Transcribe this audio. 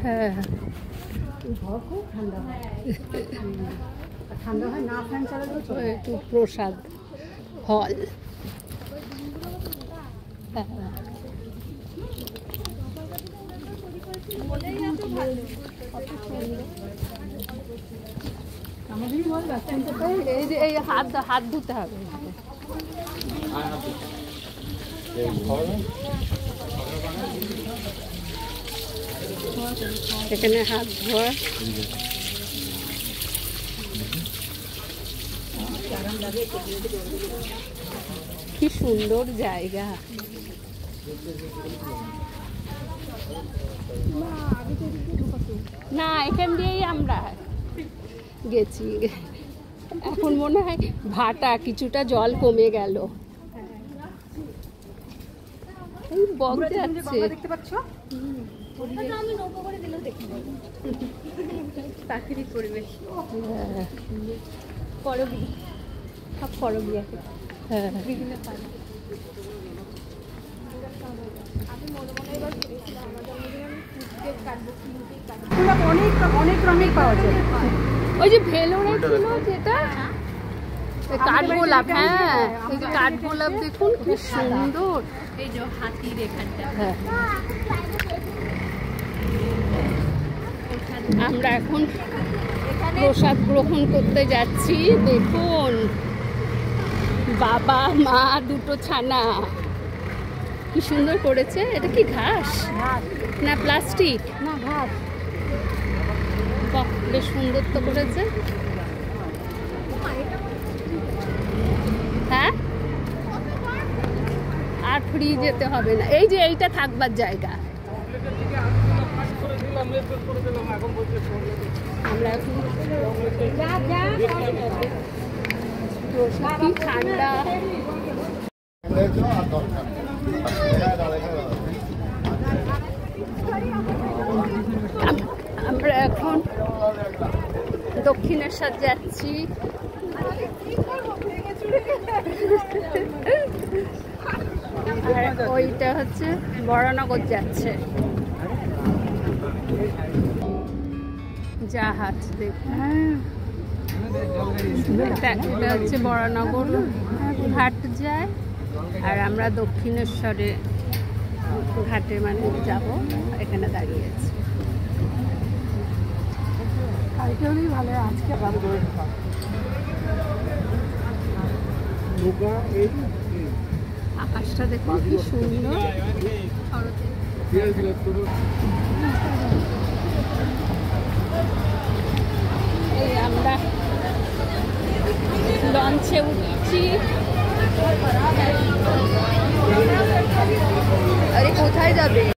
হ্যাঁ ঘর খুব ঠান্ডা হয়, ঠান্ডা হয় না, ফ্যান চালালেও চলে। একটু প্রসাদ হল। এই যে এই হাত ধুতে হবে। এখানে হাত ধোয়া, কি সুন্দর জায়গা। না এখান দিয়েই আমরা গেছি। এখন মনে হয় ভাটা, কিছুটা জল কমে গেল। এই বক যাচ্ছে, দেখতে পাচ্ছ? আমি নৌকো করে দিলেও দেখতে পাবো। প্রাকৃতিক পরিবেশ। করবি সব করবি আছে বিভিন্ন পানি। আমি মনে মনে এবার ভেবেছিলাম আমার জন্মদিনে আমি ফুটকেক কাটবো, কিনকেক কাটবো। অনেক অনেক রঙের পাওয়া যায়। ওই যে ভেলোরে ছিল যেটা কাঠগোলাপ, হ্যাঁ এই যে কাঠগোলাপ দেখুন কি সুন্দর। এই যে হাতির এখানটা। হ্যাঁ আমরা এখন প্রসাদ গ্রহণ করতে যাচ্ছি। দেখুন বাবা মা দুটো ছানা, কি সুন্দর করেছে। এটা কি ঘাস না প্লাস্টিক? না ঘাস। বাহ বেশ সুন্দর তো করেছে। হ্যাঁ আর ফ্রি যেতে হবে না, এই যে এইটা থাকবার জায়গা। আমরা এখন কি ঠান্ডা। আমরা এখন দক্ষিণেশ্বর যাচ্ছি। আর ওইটা হচ্ছে বরানগর যাচ্ছে জাহাজ। দেখুন এটা হচ্ছে বরানগর ঘাট যায়, আর আমরা দক্ষিণেশ্বরে ঘাটে মানে যাব, এখানে দাঁড়িয়ে আছি। ভালো আজকে আকাশটা দেখুন কি সুন্দর। এই আমরা লঞ্চে উঠছি। আরে কোথায় যাবে?